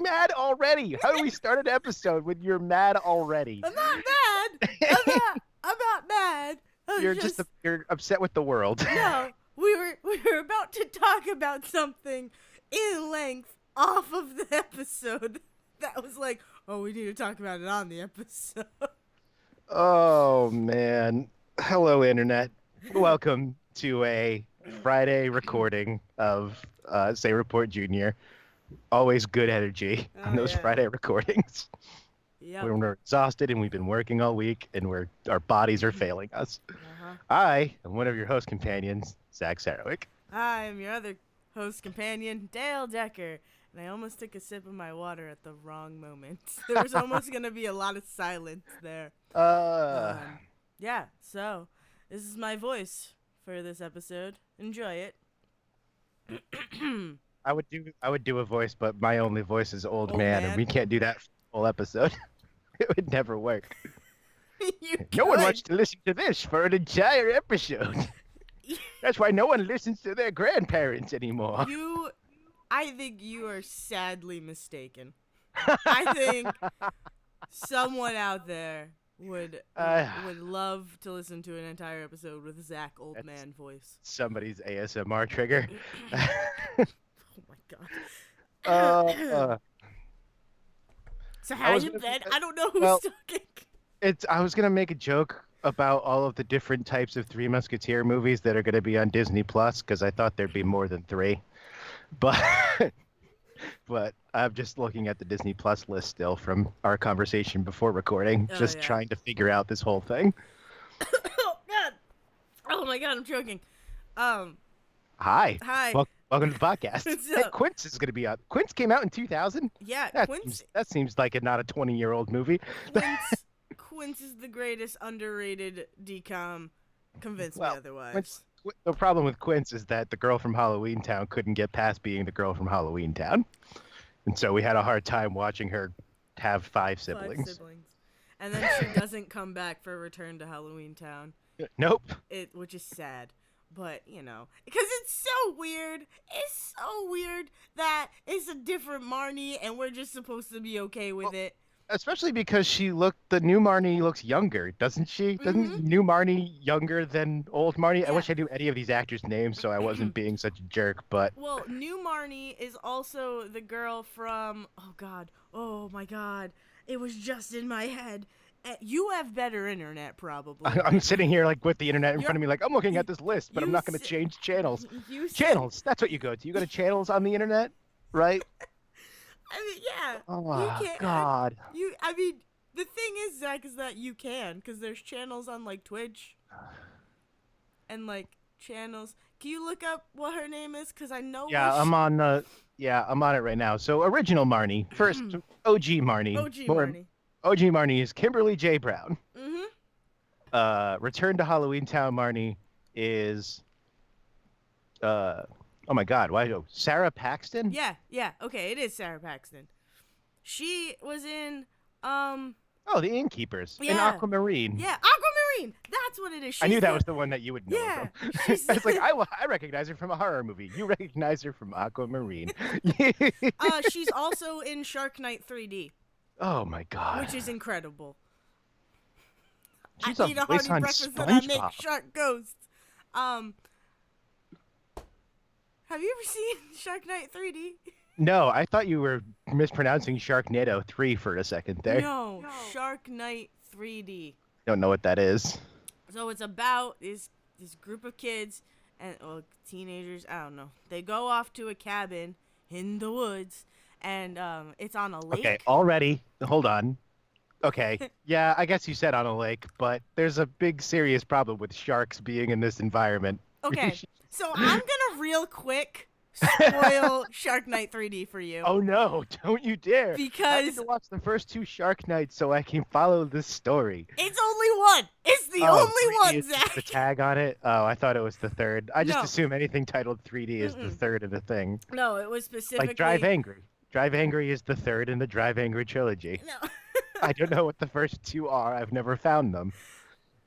mad already? How do we start an episode when you're mad already? I'm not mad. I'm not mad. You're upset with the world. No. We were about to talk about something in length off of the episode. That was like, oh, we need to talk about it on the episode. Oh man. Hello internet. Welcome to a Friday recording of Say Report Jr. Always good energy on those Friday recordings. Yep. When we're exhausted and we've been working all week and our bodies are failing us. I am one of your host companions, Zack. Hi, I'm your other host companion, Dayle Decker. And I almost took a sip of my water at the wrong moment. There was almost going to be a lot of silence there. Yeah, so this is my voice for this episode. Enjoy it. I would do a voice, but my only voice is old man, and we can't do that for the whole episode. It would never work. No one wants to listen to this for an entire episode. That's why no one listens to their grandparents anymore. I think you are sadly mistaken. I think someone out there would love to listen to an entire episode with Zack old man voice. Somebody's ASMR trigger. Oh my god. So how you been? I don't know who's talking. I was gonna make a joke about all of the different types of Three Musketeer movies that are gonna be on Disney Plus because I thought there'd be more than 3. But I'm just looking at the Disney Plus list still from our conversation before recording, trying to figure out this whole thing. Oh my god, I'm choking. Hi. Hi. Welcome to the podcast. Hey, Quince is going to be out. Quince came out in 2000? Yeah, that seems like not a 20-year-old movie. Quince is the greatest underrated DCOM. Convince me otherwise. The problem with Quince is that the girl from Halloween Town couldn't get past being the girl from Halloween Town. And so we had a hard time watching her have 5 siblings. And then she doesn't come back for Return to Halloween Town. Nope. Which is sad. But, because it's so weird. It's so weird that it's a different Marnie and we're just supposed to be okay with it. Especially because the new Marnie looks younger, doesn't she? Doesn't new Marnie younger than old Marnie? Yeah. I wish I knew any of these actors' names so I wasn't being such a jerk, but... Well, new Marnie is also the girl from... Oh my god. It was just in my head. You have better internet, probably. I'm sitting here with the internet in front of me, I'm looking at this list, but I'm not going to change channels. Channels, that's what you go to. You go to channels on the internet, right? I mean, yeah. Oh, you can. God. The thing is, Zack, is that you can, because there's channels on, Twitch. And, channels. Can you look up what her name is? Because I know... Yeah, I'm on it right now. So, original Marnie. First, OG Marnie. Marnie. OG Marnie is Kimberly J. Brown. Return to Halloween Town Marnie is... oh my god, Sarah Paxton? Yeah, okay, it is Sarah Paxton. She was in, Oh, The Innkeepers. In Aquamarine. Yeah, Aquamarine! That's what it is. I knew that was the one that you would know yeah, from. It's I recognize her from a horror movie. You recognize her from Aquamarine. She's also in Shark Night 3D. Oh my god. Which is incredible. She's I need a hearty breakfast that I make shark ghosts. Have you ever seen Shark Night 3D? No, I thought you were mispronouncing Sharknado 3 for a second there. No, Shark Night 3D. Don't know what that is. So it's about this group of kids and teenagers, I don't know. They go off to a cabin in the woods and it's on a lake. Okay, already. Hold on. Okay. Yeah, I guess you said on a lake, but there's a big serious problem with sharks being in this environment. Okay. So I'm going to real quick spoil Shark Night 3D for you. Oh no, don't you dare. Because I need to watch the first 2 Shark Nights so I can follow this story. It's only one. It's the only one, Zack. The tag on it? Oh, I thought it was the third. I just assume anything titled 3D is the third of the thing. No, it was specifically... Like Drive Angry. Drive Angry is the third in the Drive Angry trilogy. No. I don't know what the first 2 are. I've never found them.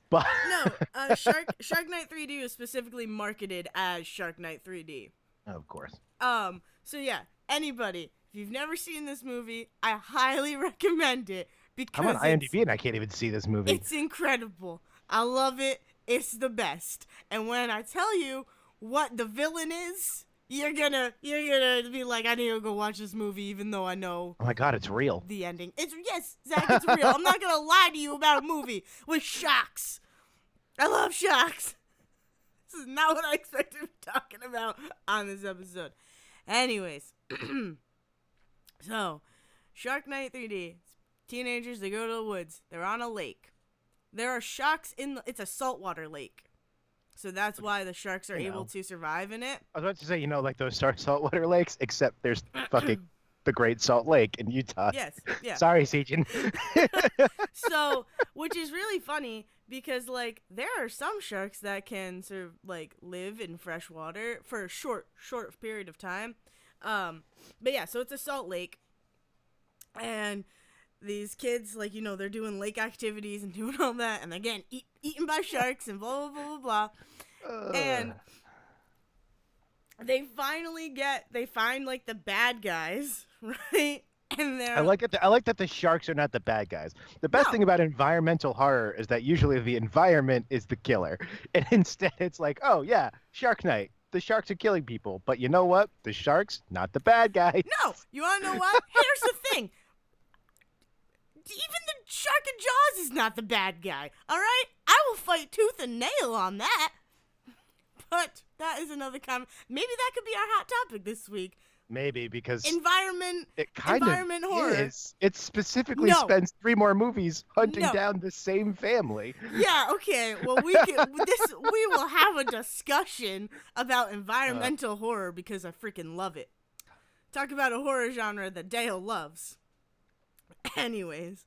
But no, Shark Night 3D was specifically marketed as Shark Night 3D. Of course. So yeah, anybody, If you've never seen this movie, I highly recommend it because I'm on IMDb and I can't even see this movie. It's incredible. I love it. It's the best. And when I tell you what the villain is, you're gonna be like, I need to go watch this movie, even though I know. Oh my god, it's real. The ending. Yes, Zach, it's real. I'm not gonna lie to you about a movie with sharks. I love sharks. This is not what I expected to be talking about on this episode. Anyways, so Shark Night 3D. Teenagers, they go to the woods. They're on a lake. There are sharks it's a saltwater lake. So that's why the sharks are able to survive in it. I was about to say, like those saltwater lakes, except there's fucking the Great Salt Lake in Utah. Yes, yeah. Sorry, Sejan. So, which is really funny because, like, there are some sharks that can sort of, like, live in fresh water for a short period of time. But yeah, so it's a salt lake. And these kids, like, they're doing lake activities and doing all that, and they're getting eaten by sharks and blah, blah, blah, blah, blah. And they find, like, the bad guys, right? And I like that the sharks are not the bad guys. The best thing about environmental horror is that usually the environment is the killer. And instead it's like, oh, yeah, Shark Night. The sharks are killing people. But you know what? The sharks, not the bad guy. No, you want to know what? Here's the thing. Even the shark in Jaws is not the bad guy, all right? I will fight tooth and nail on that. But that is another comment. Maybe that could be our hot topic this week. Maybe, because environment horror. Is. It specifically spends 3 more movies hunting down the same family. Yeah, okay. Well, we will have a discussion about environmental horror because I freaking love it. Talk about a horror genre that Dayle loves. Anyways,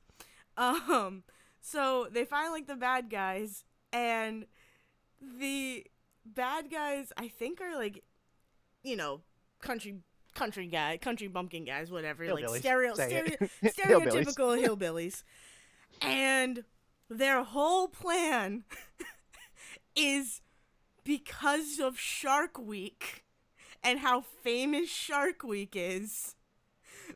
so they find, like, the bad guys, and the bad guys, I think, are, like, country bumpkin guys, whatever, hillbillies. Like stereotypical hillbillies. And their whole plan is because of Shark Week and how famous Shark Week is.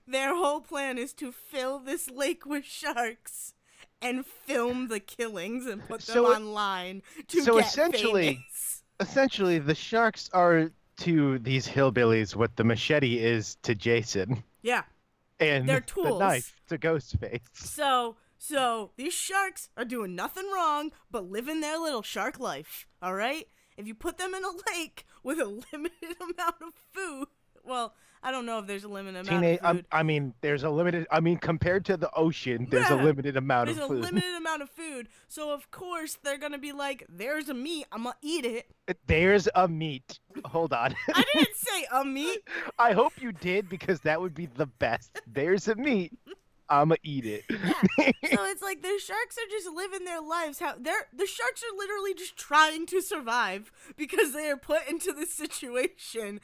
Their whole plan is to fill this lake with sharks and film the killings and put them online to get famous. Essentially, the sharks are to these hillbillies what the machete is to Jason. Yeah. And they're tools. The knife to Ghostface. So these sharks are doing nothing wrong but living their little shark life, all right? If you put them in a lake with a limited amount of food, well, I don't know if there's a limited amount of food. There's a limited, compared to the ocean, there's a limited amount of food. There's a limited amount of food. So, of course, they're going to be like, there's a meat, I'm going to eat it. There's a meat. Hold on. I didn't say a meat. I hope you did, because that would be the best. There's a meat. I'm going to eat it. Yeah. So it's like the sharks are just living their lives. The sharks are literally just trying to survive because they are put into this situation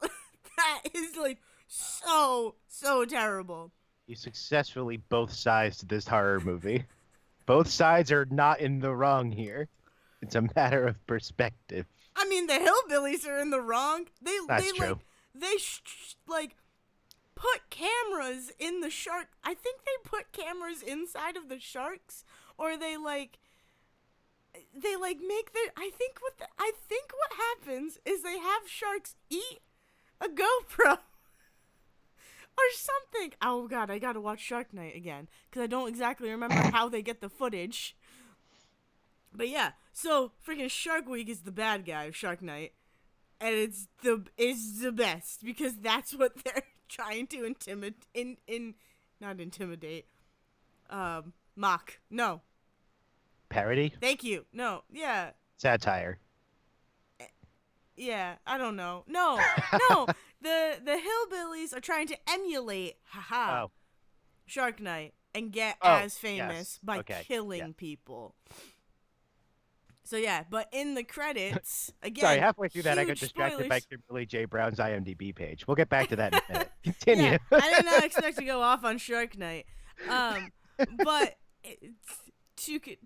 that is, like, so terrible. You successfully both sides to this horror movie. Both sides are not in the wrong here. It's a matter of perspective. I mean, the hillbillies are in the wrong. That's true. They put cameras in the shark. I think they put cameras inside of the sharks, or they make the. I think what happens is they have sharks eat a GoPro or something. Oh god, I gotta watch Shark Night again because I don't exactly remember how they get the footage. But yeah, so freaking Shark Week is the bad guy of Shark Night, and it's the best because that's what they're trying to mock. No. Parody? Thank you. No. Yeah. Satire. Yeah, I don't know. No. The hillbillies are trying to emulate Shark Night and get as famous by killing people. So yeah, but in the credits, again, sorry, halfway through that I got distracted by Kimberly J. Brown's IMDb page. We'll get back to that in a minute. Continue. Yeah, I did not expect to go off on Shark Night. But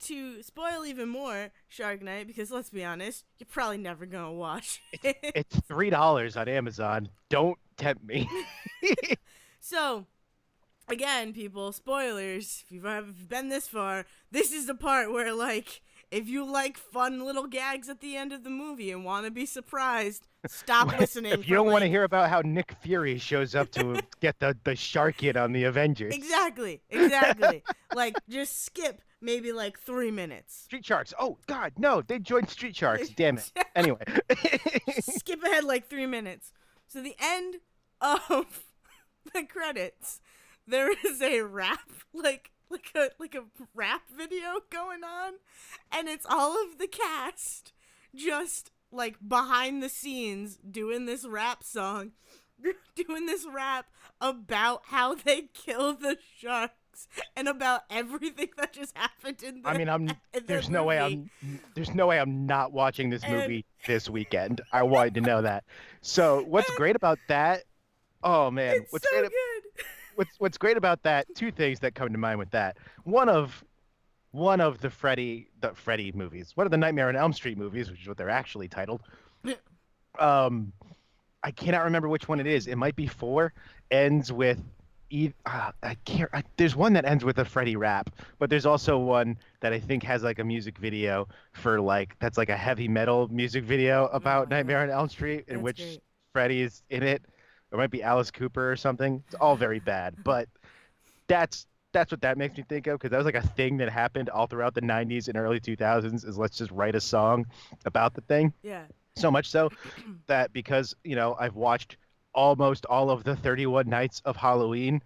to spoil even more Shark Night, because let's be honest, you're probably never gonna watch it. It's $3 on Amazon. Don't tempt me. So, again, people, spoilers. If you've been this far, this is the part where, like, if you like fun little gags at the end of the movie and want to be surprised, stop listening. If you don't want to hear about how Nick Fury shows up to get the shark in on the Avengers. Exactly. Like, just skip maybe like 3 minutes. Street Sharks. Oh, God, no. They joined Street Sharks. Damn it. Anyway. Skip ahead like 3 minutes. So the end of the credits, there is a rap, like a rap video going on, and it's all of the cast just like behind the scenes doing this rap song, doing this rap about how they kill the sharks and about everything that just happened in the I mean, there's no way I'm not watching this movie this weekend. I wanted to know that. So what's great about that? Oh man, what's so good. What's great about that? Two things that come to mind with that. One of the Freddy movies. One of the Nightmare on Elm Street movies, which is what they're actually titled. I cannot remember which one it is. It might be 4. Ends with there's one that ends with a Freddy rap, but there's also one that I think has like a music video for that's like a heavy metal music video about Nightmare on Elm Street in which great. Freddy is in it. It might be Alice Cooper or something. It's all very bad, but that's what that makes me think of, because that was like a thing that happened all throughout the 90s and early 2000s is let's just write a song about the thing. Yeah. So much so that because, I've watched almost all of the 31 nights of Halloween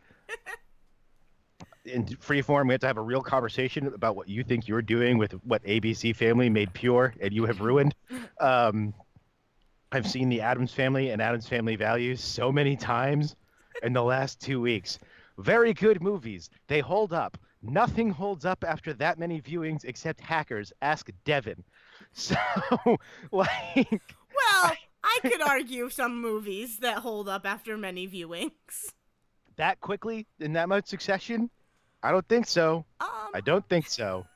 in Freeform, we have to have a real conversation about what you think you're doing with what ABC Family made pure and you have ruined. I've seen the Addams Family and Addams Family Values so many times in the last 2 weeks. Very good movies. They hold up. Nothing holds up after that many viewings except Hackers. Ask Devin. So, Well, I could argue some movies that hold up after many viewings. That quickly, in that much succession? I don't think so. I don't think so.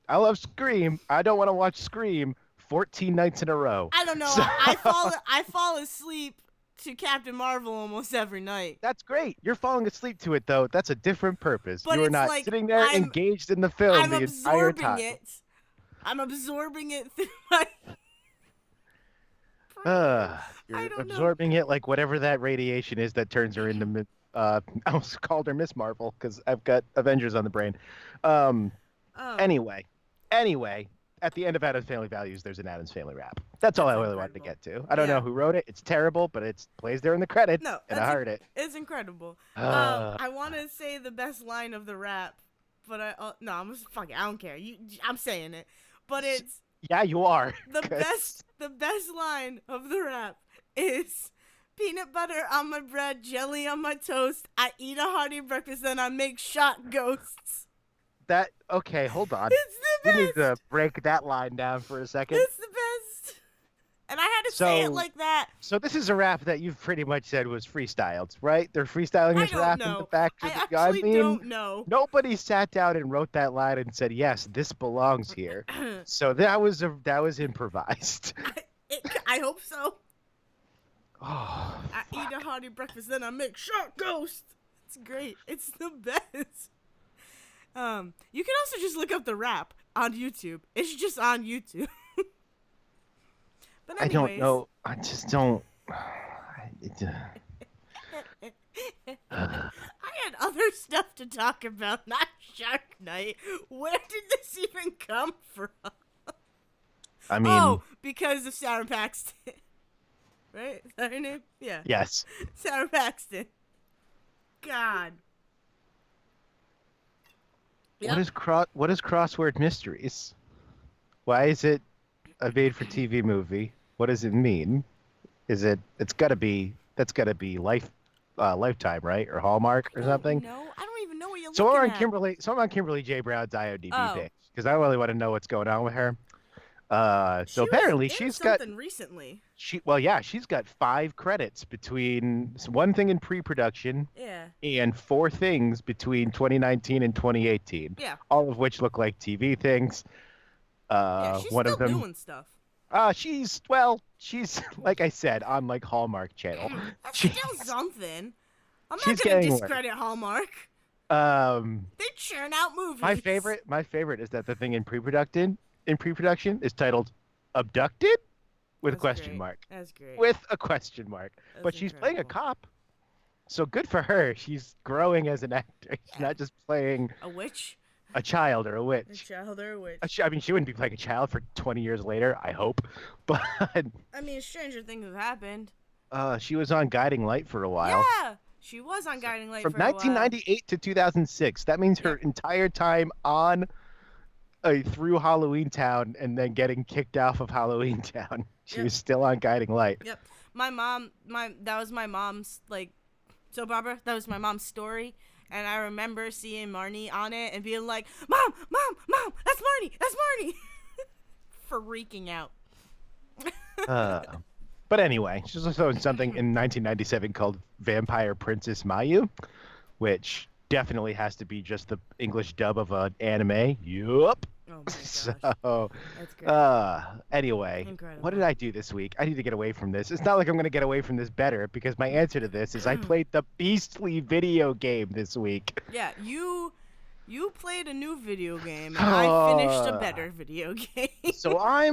I love Scream. I don't want to watch Scream 14 nights in a row. I don't know. So... I fall asleep to Captain Marvel almost every night. That's great. You're falling asleep to it, though. That's a different purpose. But you're not sitting there engaged in the film the entire time. I'm absorbing it through my... You're absorbing it like whatever that radiation is that turns her into... I almost called her Miss Marvel because I've got Avengers on the brain. Anyway, at the end of Addams Family Values, there's an Addams Family rap. That's all I really wanted to get to. I don't know who wrote it. It's terrible, but it plays there in the credits, and I heard it. It's incredible. I want to say the best line of the rap, but I don't care. I'm saying it, but it's yeah, you are the best line of the rap is peanut butter on my bread, jelly on my toast. I eat a hearty breakfast, then I make shot ghosts. Okay, hold on. It's the best. We need to break that line down for a second. It's the best. And I had to say it like that. So this is a rap that you've pretty much said was freestyled, right? They're freestyling this rap in the factory. I don't know. Nobody sat down and wrote that line and said, "Yes, this belongs here." So that was improvised. I hope so. Oh, I eat a hearty breakfast, then I make shot ghost. It's great. It's the best. You can also just look up the rap on YouTube. It's just on YouTube. But anyways, I don't know. I just don't. I had other stuff to talk about, not Shark Night. Where did this even come from? I mean, because of Sarah Paxton. Right? Is that her name? Yeah. Yes. Sarah Paxton. God. Yep. What is Crossword Mysteries? Why is it a made-for-TV movie? What does it mean? That's gotta be Lifetime, right? Or Hallmark or something? No, I don't even know what you're looking at. So I'm on Kimberly J. Brown's IMDb page because I really want to know what's going on with her. So apparently she's got something recently. She's got 5 credits between one thing in pre-production and 4 things between 2019 and 2018. Yeah. All of which look like TV things. She's one still of them doing stuff. She's like I said on like Hallmark Channel. That's still something. I'm She's not gonna getting discredit worse. Hallmark. They churn out movies. My favorite is that the thing in pre-production is titled "Abducted" with a question mark. That's great. With a question mark. That's But she's playing a incredible. cop. So good for her. She's growing as an actor. She's Yeah. not just playing A witch? a child or a A witch. child or a witch? I mean, she wouldn't be playing a child for 20 years later, I hope. But I mean, stranger things have happened. she was on Guiding Light for a while. Yeah, she was on Guiding Light From for a while. 1998 to 2006. That means her Yep. entire time on through Halloween Town and then getting kicked off of Halloween Town. She Yep. was still on Guiding Light. Yep. That was my mom's, like, so Barbara, that was my mom's story. And I remember seeing Marnie on it and being like, Mom, that's Marnie. Freaking out. But anyway, she's also in something in 1997 called Vampire Princess Mayu, which definitely has to be just the English dub of an anime. Yup. Oh my gosh. So, That's great. anyway, Incredible. what did I do this week? I need to get away from this. It's not like I'm going to get away from this better because my answer to this is I played the beastly video game this week. Yeah, you played a new video game and I finished a better video game. So I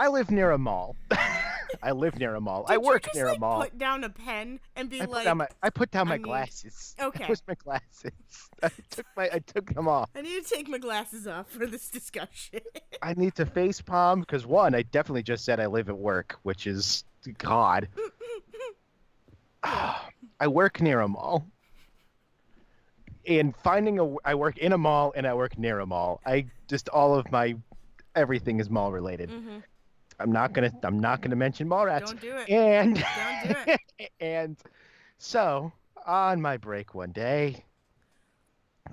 live near a mall. I live near a mall. I work near a mall. Put down a pen and be I put down my glasses. Okay. That was my glasses. I took them off. I need to take my glasses off for this discussion. I need to face palm because one, I definitely just said I live at work, which is God. I work near a mall. And I work in a mall and I work near a mall. All of my everything is mall related. Mm-hmm. I'm not gonna mention mall rats. Don't do it. And Don't do it. and so on my break one day,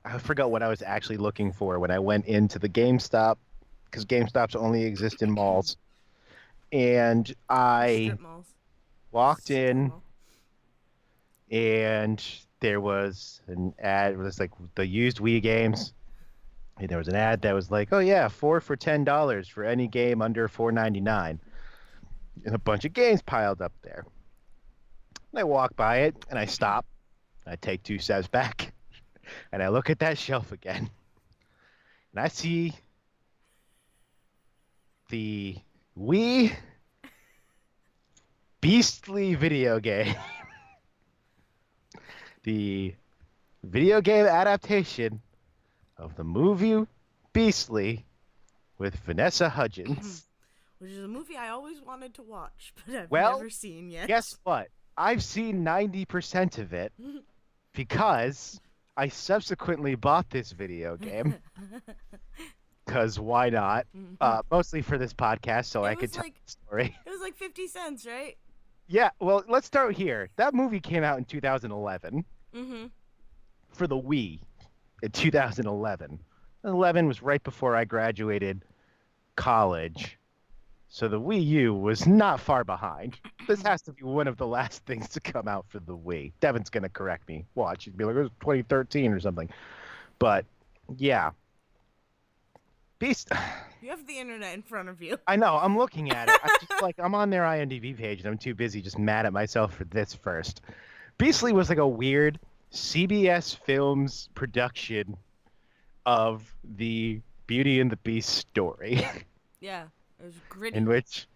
I forgot what I was actually looking for when I went into the GameStop, because GameStops only exist in malls. And I Strip malls. walked Strip in, mall. and there was an ad. It was like the used Wii games. And there was an ad that was like, "Oh yeah, 4 for $10 for any game under $4.99," and a bunch of games piled up there. And I walk by it, and I stop. I take 2 steps back, and I look at that shelf again, and I see the Wii beastly video game, the video game adaptation of the movie Beastly with Vanessa Hudgens. Which is a movie I always wanted to watch, but I've Well, never seen yet. Guess what? I've seen 90% of it because I subsequently bought this video game. Because why not? Mostly for this podcast, so I could tell the story. It was like 50 cents, right? Yeah, well, let's start here. That movie came out in 2011 for the Wii. In 2011. 11 was right before I graduated college. So the Wii U was not far behind. This has to be one of the last things to come out for the Wii. Devin's going to correct me. Watch. He'd be like, it was 2013 or something. But, yeah. Beast. You have the internet in front of you. I know. I'm looking at it. I'm on their IMDb page, and I'm too busy just mad at myself for this first. Beastly was like a weird CBS Films production of the Beauty and the Beast story. Yeah, it was gritty. In which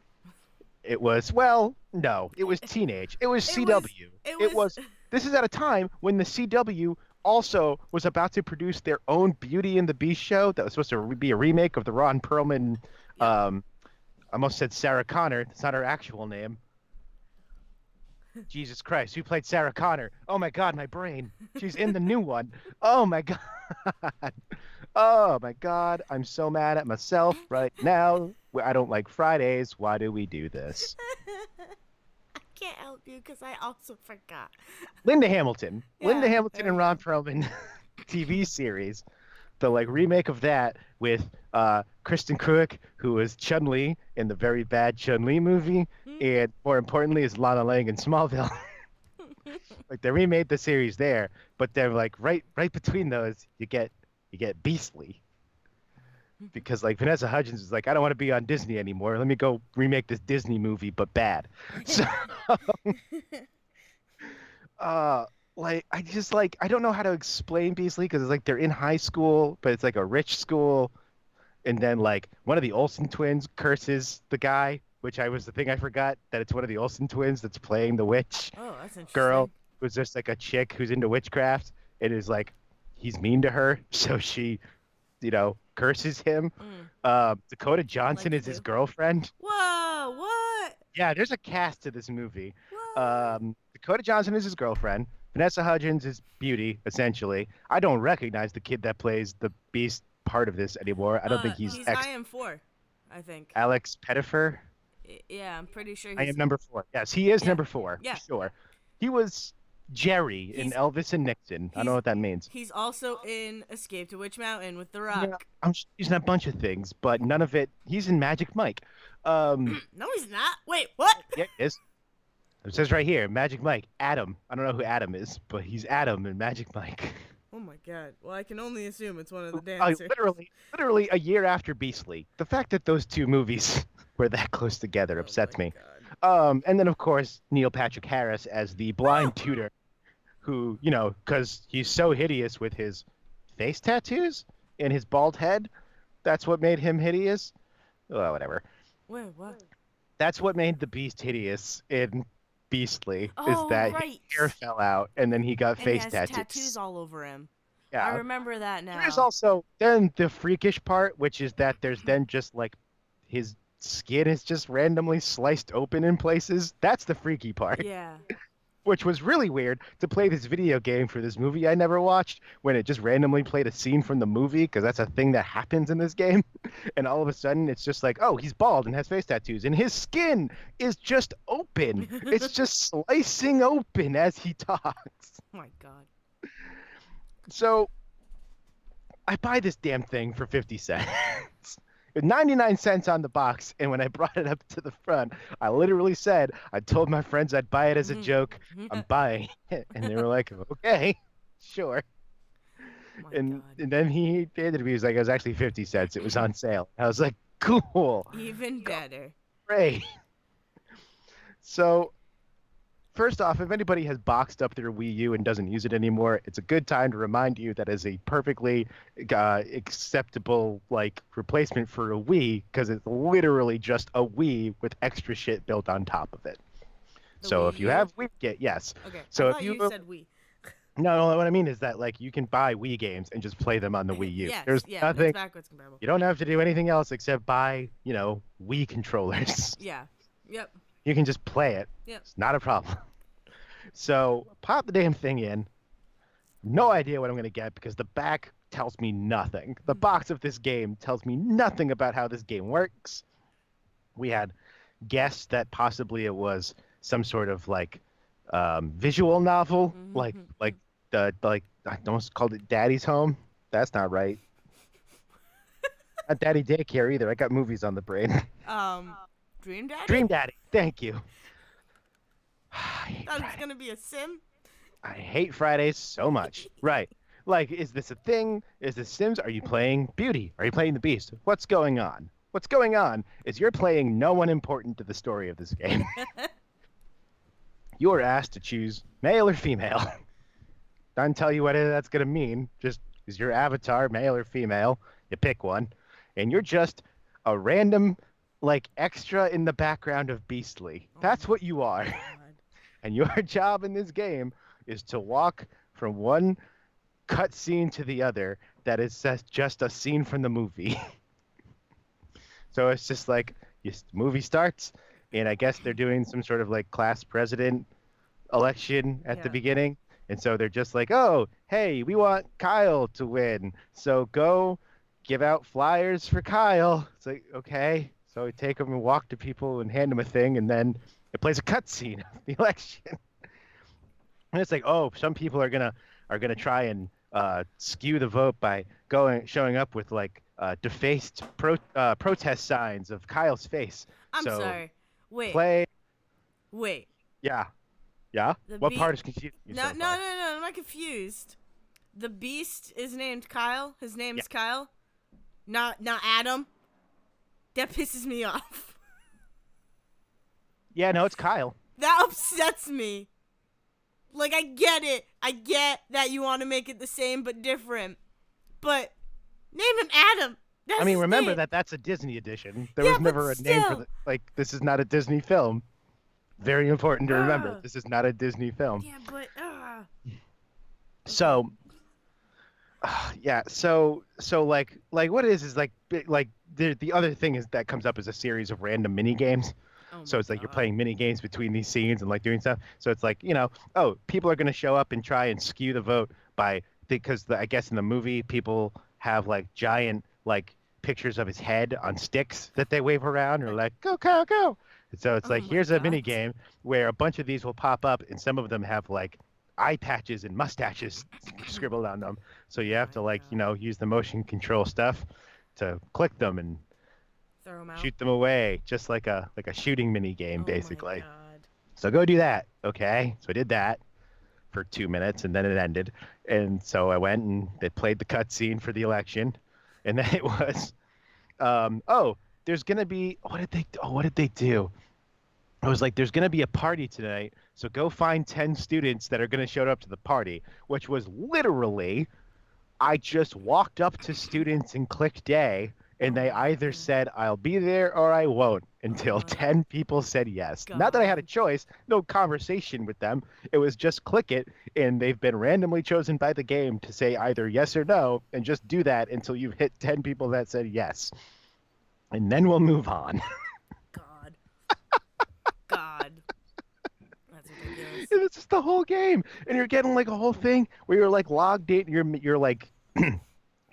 it was, it was teenage. It was CW. This is at a time when the CW also was about to produce their own Beauty and the Beast show that was supposed to be a remake of the Ron Perlman. I almost said Sarah Connor. That's not her actual name. Jesus Christ, who played Sarah Connor? Oh my God, my brain. She's in the new one. Oh my God. Oh my God, I'm so mad at myself right now. I don't like Fridays. Why do we do this? I can't help you because I also forgot. Linda Hamilton. Yeah, Linda Hamilton and Ron Perlman TV series. The remake of that with Kristen Cruick, who was Chun-Li in the very bad Chun-Li movie, and more importantly is Lana Lang in Smallville. They remade the series there, but then right between those you get Beastly. Because Vanessa Hudgens is I don't want to be on Disney anymore. Let me go remake this Disney movie, but bad. So uh like I don't know how to explain Beastly because it's like they're in high school, but it's like a rich school, and then like one of the Olsen twins curses the guy, which I was the thing I forgot that it's one of the Olsen twins that's playing the witch Oh, that's girl interesting. who's just like a chick who's into witchcraft. It is like he's mean to her, so she, curses him. Mm, Dakota Johnson like you is his do. girlfriend. Whoa, what? Yeah, there's a cast to this movie. What? Dakota Johnson is his girlfriend. Vanessa Hudgens is Beauty, essentially. I don't recognize the kid that plays the Beast part of this anymore. I don't think he's He's ex IM4, I think. Alex Pettifer. Yeah, I'm pretty sure I he's. am number 4. Yes, he is Yeah, number 4 yeah. for sure. He was Jerry in He's Elvis and Nixon. I don't know he's what that means. he's also in Escape to Witch Mountain with The Yeah, Rock. I'm sure he's in a bunch of things, but none of it. He's in Magic Mike. Um, No, he's not. Wait, what? yeah, he is. It says right here, Magic Mike, Adam. I don't know who Adam is, but he's Adam in Magic Mike. Oh my god. Well, I can only assume it's one of the I dancers. literally a year after Beastly. The fact that those two movies were that close together Oh upsets my me. god. And then of course Neil Patrick Harris as the blind tutor, who because he's so hideous with his face tattoos and his bald head, that's what made him hideous. Oh, whatever. Wait, what? That's what made the Beast hideous in Beastly is Oh, that right. his hair fell out and then he got And he face has tattoos. tattoos all over him. Yeah. I remember that now. There's also then the freakish part, which is that there's then just like his skin is just randomly sliced open in places. That's the freaky part, Yeah. which was really weird to play this video game for this movie I never watched when it just randomly played a scene from the movie because that's a thing that happens in this game. And all of a sudden it's just like, oh, he's bald and has face tattoos and his skin is just open. It's just slicing open as he talks. Oh my god. So I buy this damn thing for 50 cents. 99 cents on the box, and when I brought it up to the front, I literally said, I told my friends I'd buy it as a joke. I'm buying it. And they were like, okay, sure. Oh my And god. then he handed me, he was like, it was actually 50 cents. It was on sale. I was like, cool. Even better. Great. So first off, if anybody has boxed up their Wii U and doesn't use it anymore, it's a good time to remind you that is a perfectly acceptable replacement for a Wii because it's literally just a Wii with extra shit built on top of it. So Wii if you U? have Wii, yes. Okay. So I if thought you said we. no, what I mean is that you can buy Wii games and just play them on the Wii U. Yes, There's yeah, nothing. it's backwards compatible. You don't have to do anything else except buy Wii controllers. Yeah. Yep. You can just play it. Yep. It's not a problem. So pop the damn thing in. No idea what I'm going to get because the back tells me nothing. The box of this game tells me nothing about how this game works. We had guessed that possibly it was some sort of visual novel, like I almost called it Daddy's Home. That's not right. Not Daddy Daycare either. I got movies on the brain. Dream Daddy? Dream Daddy. Thank you. Thought it was gonna be a sim. I hate Fridays so much. Right. Is this a thing? Is this Sims? Are you playing Beauty? Are you playing the Beast? What's going on? What's going on is you're playing no one important to the story of this game. You are asked to choose male or female. Don't tell you what that's going to mean. Just is your avatar male or female? You pick one. And you're just a random, extra in the background of Beastly. That's what you are. God. And your job in this game is to walk from one cutscene to the other that is just a scene from the movie. So it's just the movie starts, and I guess they're doing some sort of class president election at the beginning. And so they're just oh, hey, we want Kyle to win. So go give out flyers for Kyle. It's okay. So we take them and walk to people and hand them a thing, and then it plays a cutscene of the election. And it's oh, some people are gonna try and skew the vote by showing up with defaced protest signs of Kyle's face. I'm so sorry. Wait. Wait. Yeah. What part is confusing you so far? No. I'm not confused. The Beast is named Kyle. His name is Kyle. Not Adam. That pisses me off. Yeah, no, it's Kyle. That upsets me. Like, I get it. I get that you want to make it the same but different. But name him Adam. That's I mean, remember it. that's a Disney edition. There Yeah, was but never a name for still. the this is not a Disney film. Very important to remember. This is not a Disney film. Yeah, but So, okay. yeah. So like what it is like the other thing is that comes up as a series of random mini games. Oh So my it's like you're god. playing mini games between these scenes and like doing stuff. So it's like, oh, people are going to show up and try and skew the vote because I guess in the movie people have like giant like pictures of his head on sticks that they wave around or like go cow go. And so it's Oh like my here's a god. mini game where a bunch of these will pop up and some of them have like eye patches and mustaches scribbled on them. So you Oh have my to like, god. use the motion control stuff to click them and Throw him out. shoot them away, just like a shooting mini game, Oh my basically. god. So go do that, okay? So I did that for 2 minutes, and then it ended. And so I went and they played the cutscene for the election, and then it was, oh, there's gonna be what did they do? I was like, there's gonna be a party tonight, so go find 10 students that are gonna show up to the party, which was literally I just walked up to students and clicked day, and Oh they my either god. said, I'll be there or I won't, Oh until my 10 people said yes. Not that I had a god. choice, no conversation with them. It was just click it, and they've been randomly chosen by the game to say either yes or no, and just do that until you've hit 10 people that said yes. And then we'll move on. God. God. That's ridiculous. It was just the whole game. And you're getting like a whole thing where you're like logged in, you're like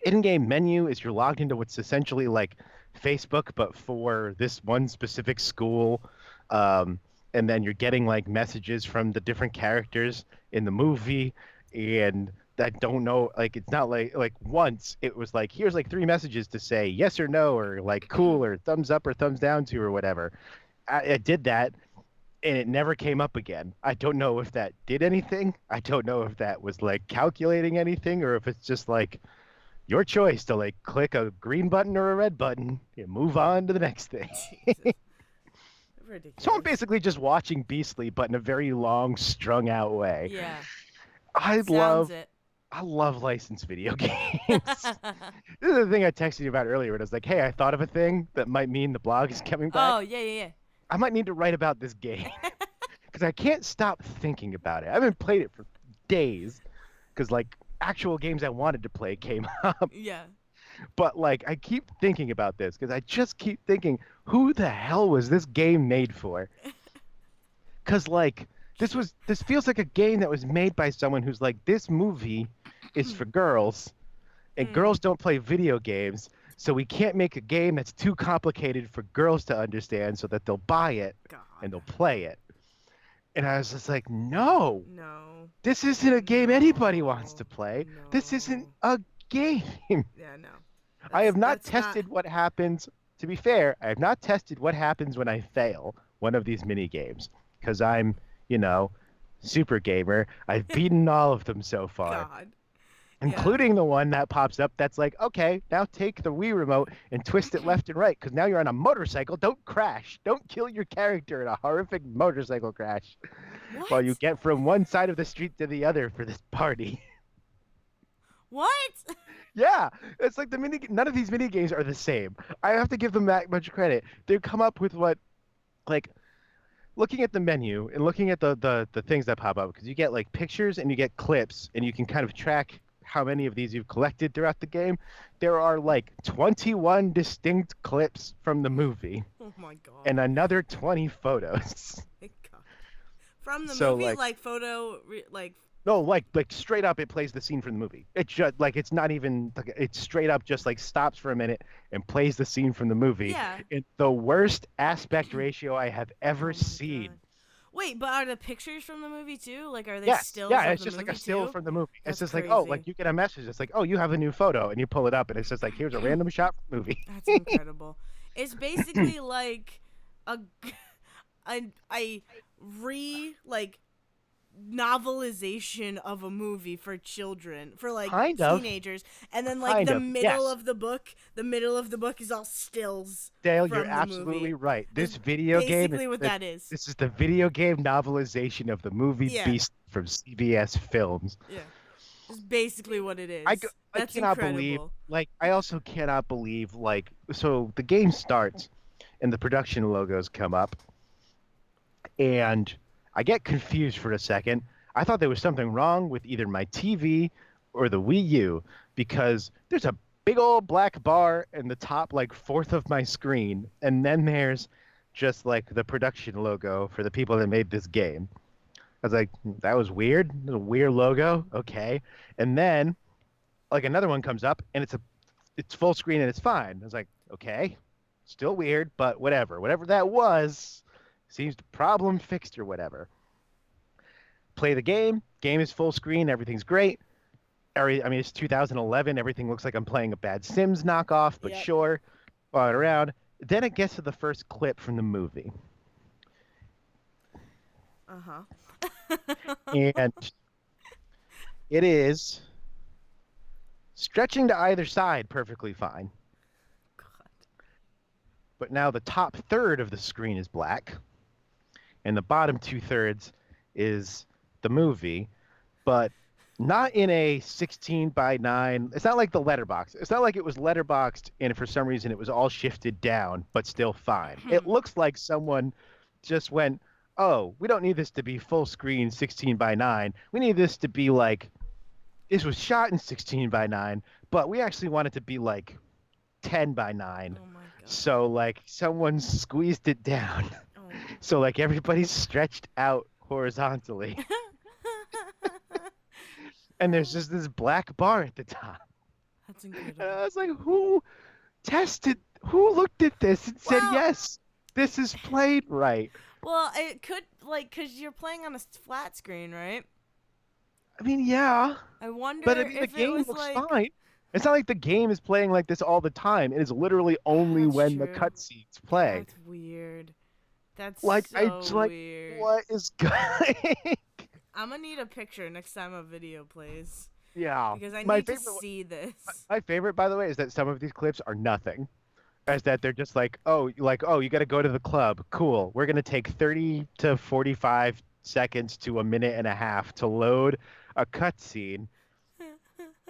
in-game menu is you're logged into what's essentially like Facebook, but for this one specific school. And then you're getting like messages from the different characters in the movie, and that don't know like it's not like once it was like here's like 3 messages to say yes or no or like cool or thumbs up or thumbs down to or whatever. I did that and it never came up again. I don't know if that did anything. I don't know if that was like calculating anything or if it's just like your choice to like click a green button or a red button and move on to the next thing. Jesus. So I'm Ridiculous. basically just watching Beastly, but in a very long, strung out way. Yeah. I Sounds love, it. I love licensed video games. This is the thing I texted you about earlier. It was like, hey, I thought of a thing that might mean the blog is coming back. Oh, yeah. I might need to write about this game because I can't stop thinking about it. I haven't played it for days because like actual games I wanted to play came up. Yeah. But like I keep thinking about this because I just keep thinking, who the hell was this game made for? Because like this feels like a game that was made by someone who's like, this movie is for girls, and girls don't play video games, so we can't make a game that's too complicated for girls to understand, so that they'll buy it God. and they'll play it. And I was just like, no, No. this isn't a game anybody wants to play. No. This isn't a game. Yeah, no. I have not That's tested what happens. To be fair, I have not tested what happens when I fail one of these mini games because I'm, super gamer. I've beaten all of them so far, God. including the one that pops up that's like, okay, now take the Wii remote and twist it left and right because now you're on a motorcycle. Don't crash. Don't kill your character in a horrific motorcycle crash What? while you get from one side of the street to the other for this party. What? Yeah, it's like none of these mini games are the same. I have to give them that much credit. They've come up with like, looking at the menu and looking at the things that pop up, because you get like pictures and you get clips and you can kind of track how many of these you've collected throughout the game. There are like 21 distinct clips from the movie Oh my god. and another 20 photos. My god. From the So, movie, like photo, like. No, like straight up, it plays the scene from the movie. It's just like it's not even like it's straight up just like stops for a minute and plays the scene from the movie. Yeah. It's the worst aspect ratio I have Oh ever my seen. God. Wait, but are the pictures from the movie too? Like, are they Yes, stills yeah, of it's the just like movie a still too? from the movie. That's It's just like, oh, crazy. like you get a message. It's like, oh, you have a new photo, and you pull it up, and it's just like, here's a random shot from the movie. That's incredible. It's basically like a novelization of a movie for children, for like Kind of. teenagers, and then like Kind the of. middle Yes. of the middle of the book is all stills Dale, you're from the absolutely movie. right. That's This video game is basically what that is. this is the video game novelization of the movie Yeah, Beast from CBS Films. yeah. It's basically what it I, is. I That's cannot believe, incredible. like, I also cannot believe, like, so the game starts and the production logos come up, and I get confused for a second. I thought there was something wrong with either my TV or the Wii U because there's a big old black bar in the top, like, fourth of my screen, and then there's just, like, the production logo for the people that made this game. I was like, that was weird. It was a weird logo. Okay. And then like another one comes up and it's full screen and it's fine. I was like, okay, still weird, but whatever that was, seems the problem fixed or whatever. Play the game is full screen, everything's great. I mean, it's 2011, everything looks like I'm playing a bad Sims knockoff, but Yep. sure, follow it around. Then it gets to the first clip from the movie, and it is stretching to either side perfectly fine. God. But now the top third of the screen is black, and the bottom 2/3 is the movie, but not in a 16 by 9. It's not like the letterbox. It's not like it was letterboxed and for some reason it was all shifted down, but still fine. It looks like someone just went, oh, we don't need this to be full screen 16 by 9. We need this to be like, this was shot in 16 by 9, but we actually want it to be like 10 by 9. Oh my God. So like someone squeezed it down. Oh. So like everybody's stretched out horizontally. And there's just this black bar at the top. That's incredible. And I was like, who looked at this and said, Well, yes, this is played right? Well, it could, like, because you're playing on a flat screen, right? I mean, yeah. I wonder But I mean, the if it game was looks like. fine. It's not like the game is playing like this all the time. It is literally only That's when the true. cutscenes play. That's weird. That's Like, so I just like, weird. what is going? I'm gonna need a picture next time a video plays. Yeah. Because I My need to favorite- see this. My favorite, by the way, is that some of these clips are nothing. As that they're just like, oh, you got to go to the club. Cool. We're going to take 30 to 45 seconds to a minute and a half to load a cutscene.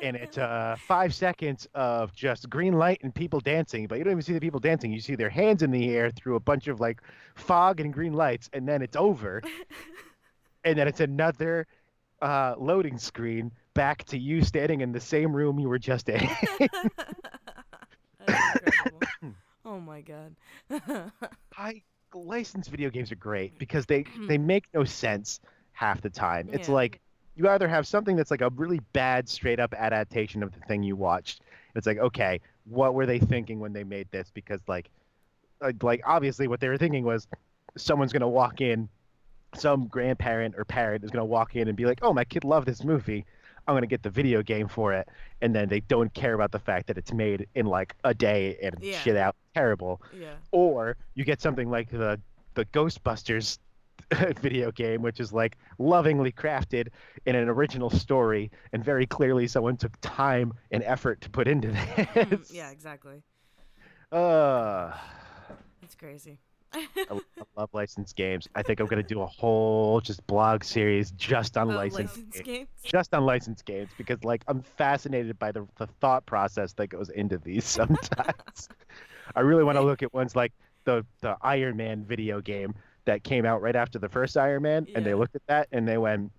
And it's 5 seconds of just green light and people dancing. But you don't even see the people dancing. You see their hands in the air through a bunch of like fog and green lights. And then it's over. And then it's another loading screen back to you standing in the same room you were just in. That's incredible. Oh my God. Licensed video games are great because they make no sense half the time. It's Yeah. like you either have something that's like a really bad straight up adaptation of the thing you watched. It's like, okay, what were they thinking when they made this? Because like obviously what they were thinking was someone's gonna walk in, some grandparent or parent is gonna walk in and be like, oh, my kid loved this movie. I'm gonna get the video game for it, and then they don't care about the fact that it's made in like a day and Yeah. shit out terrible. Yeah. Or you get something like the Ghostbusters video game, which is like lovingly crafted in an original story, and very clearly someone took time and effort to put into this. Yeah, exactly. It's crazy. I love licensed games. I think I'm gonna do a whole just blog series just on licensed games. Just on licensed games because like I'm fascinated by the thought process that goes into these sometimes. I really want to look at ones like the Iron Man video game that came out right after the first Iron Man, and they looked at that and they went,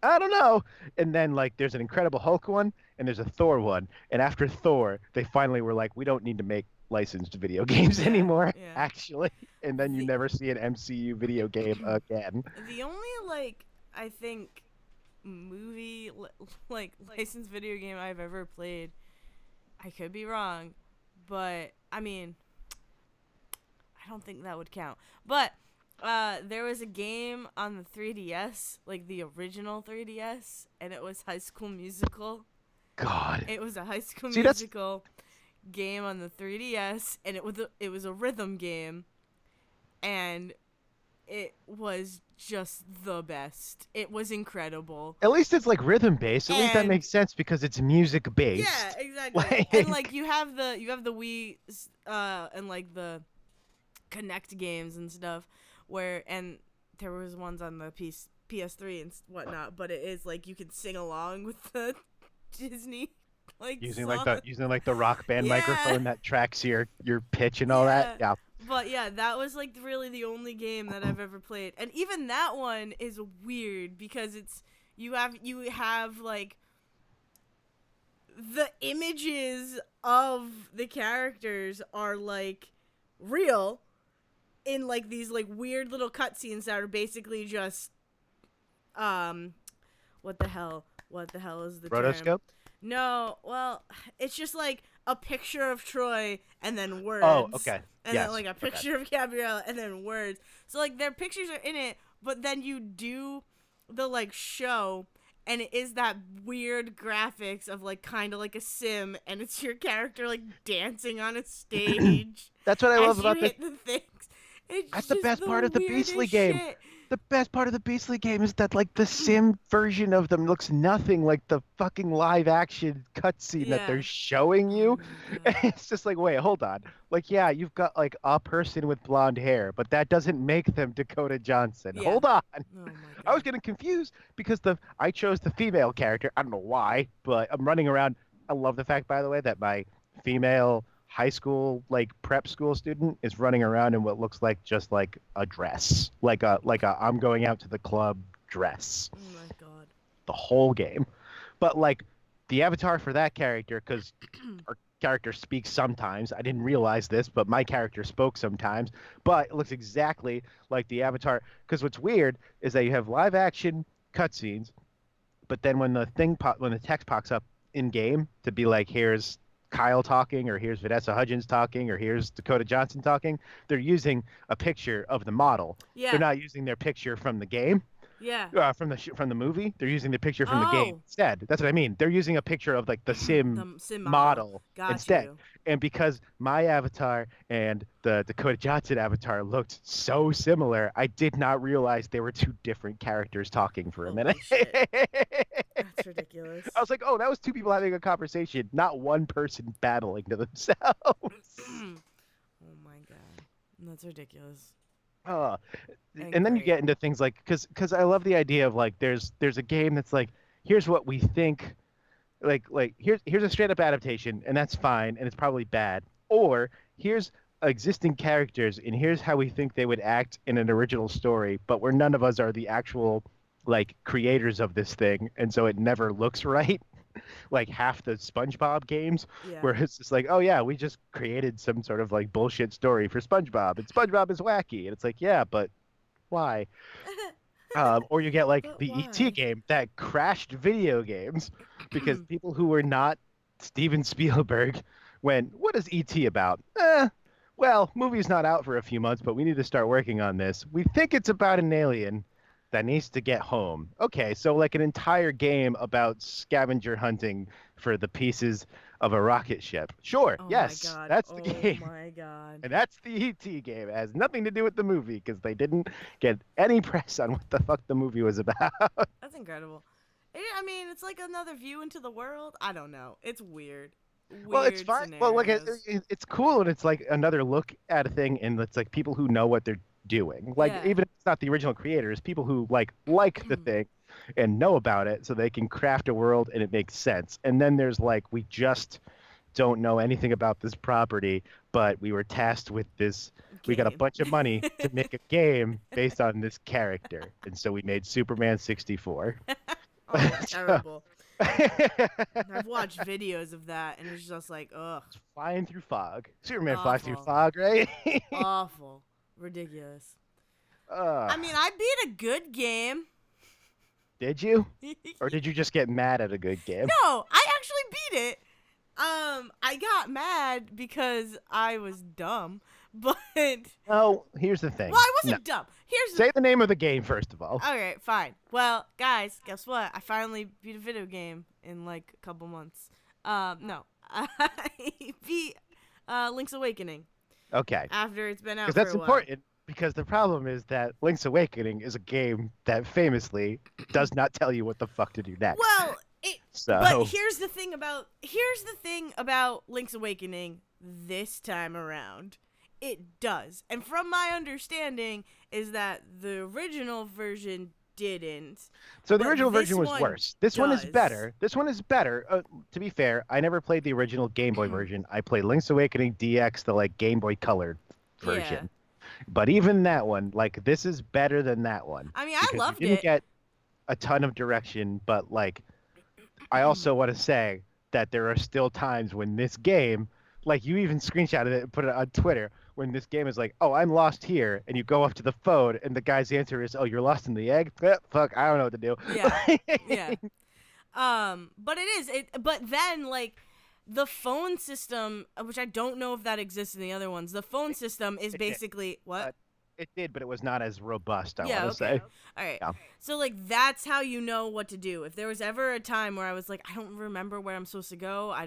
I don't know. And then like there's an Incredible Hulk one and there's a Thor one, and after Thor, they finally were like, we don't need to make licensed video games anymore, actually. And then you never see an MCU video game again. The only like I think movie like licensed video game I've ever played, I could be wrong, but I mean I don't think that would count. But there was a game on the 3DS, like the original 3DS, and it was High School Musical. God. It was a High School Musical game on the 3DS, and it was a rhythm game, and it was just the best. It was incredible. At least it's like rhythm based. At least that And makes sense because it's music yeah, based. exactly. And like you have the Wii and like the Connect games and stuff and there was ones on the PS3 and whatnot, but it is like you can sing along with the Disney like song. Using like the Rock Band Yeah. microphone that tracks your pitch and all that. Yeah. Yeah. But yeah, that was like really the only game that I've ever played. And even that one is weird because it's you have like the images of the characters are like real in like these like weird little cutscenes that are basically just what the hell is the term? Rotoscope? No, well, it's just like a picture of Troy and then words. Oh, okay. And yes. then like a picture of Gabrielle and then words. So like their pictures are in it, but then you do the like show and it is that weird graphics of like kind of like a sim and it's your character like dancing on a stage. That's what I love about this. The things. That's the best part of the Beastly game. Shit. The best part of the Beastly game is that like the sim version of them looks nothing like the fucking live action cutscene that they're showing you. It's just like, wait, hold on. Like, yeah, you've got like a person with blonde hair, but that doesn't make them Dakota Johnson. Yeah. Hold on. Oh I was getting confused because I chose the female character. I don't know why, but I'm running around. I love the fact, by the way, that my female high school like prep school student is running around in what looks like just like a dress, like a I'm going out to the club dress. Oh my god. The whole game. But like the avatar for that character, because our character speaks sometimes. I didn't realize this, but my character spoke sometimes. But it looks exactly like the avatar. Because what's weird is that you have live action cutscenes, but then when the text pops up in game to be like, here's Kyle talking, or here's Vanessa Hudgens talking, or here's Dakota Johnson talking, they're using a picture of the model. Yeah. They're not using their picture from the game. Yeah. From the movie, they're using the picture from the game instead. That's what I mean. They're using a picture of like the sim model instead. And because my avatar and the Dakota Johnson avatar looked so similar, I did not realize they were two different characters talking for a minute. That's ridiculous. I was like, oh, that was two people having a conversation, not one person battling to themselves. Oh my god, that's ridiculous. And then you get into things like because I love the idea of like there's a game that's like, here's what we think, like here's a straight up adaptation and that's fine and it's probably bad, or here's existing characters and here's how we think they would act in an original story, but where none of us are the actual like creators of this thing, and so it never looks right. Like half the SpongeBob games, where it's just like, oh yeah, we just created some sort of like bullshit story for SpongeBob, and SpongeBob is wacky, and it's like, yeah, but why? Or you get like the ET game that crashed video games because people who were not Steven Spielberg went, what is ET about? Well, movie's not out for a few months, but we need to start working on this. We think it's about an alien that needs to get home. Okay, so like an entire game about scavenger hunting for the pieces of a rocket ship. Sure, yes, that's the game. Oh my god. And that's the ET game. It has nothing to do with the movie because they didn't get any press on what the fuck the movie was about. That's incredible. I mean, it's like another view into the world. I don't know. It's weird. Well, it's fine. Well, like it's cool, and it's like another look at a thing, and it's like people who know what they're doing. Like even if it's not the original creators, people who like the thing and know about it, so they can craft a world and it makes sense. And then there's like, we just don't know anything about this property, but we were tasked with this. We got a bunch of money to make a game based on this character, and so we made Superman 64. Oh, terrible. I've watched videos of that, and it's just like, ugh. It's flying through fog. Superman flies through fog, right? Awful. Ridiculous. I mean, I beat a good game. Did you? Or did you just get mad at a good game? No, I actually beat it. I got mad because I was dumb, but... Oh, here's the thing. Well, I wasn't dumb. Say the name of the game, first of all. All right, fine. Well, guys, guess what? I finally beat a video game in, like, a couple months. No. I beat Link's Awakening. Okay. After it's been out for a while. Because that's important. Because the problem is that Link's Awakening is a game that famously does not tell you what the fuck to do next. Well, but So here's the thing about Link's Awakening this time around. It does. And from my understanding is that the original version didn't. So the original version was worse. This one is better. This one is better. To be fair, I never played the original Game Boy version. I played Link's Awakening DX, the like Game Boy Colored version. Yeah. But even that one, like this is better than that one. I mean, I loved it. You didn't get a ton of direction, but like I also want to say that there are still times when this game, like you even screenshotted it and put it on Twitter, when this game is like, oh, I'm lost here, and you go up to the phone, and the guy's answer is, oh, you're lost in the egg? Fuck, I don't know what to do. Yeah, yeah. But it is, but then, like, the phone system, which I don't know if that exists in the other ones, the phone system is basically, what? It did, but it was not as robust, I want to say. All right. Yeah. So, like, that's how you know what to do. If there was ever a time where I was like, I don't remember where I'm supposed to go, I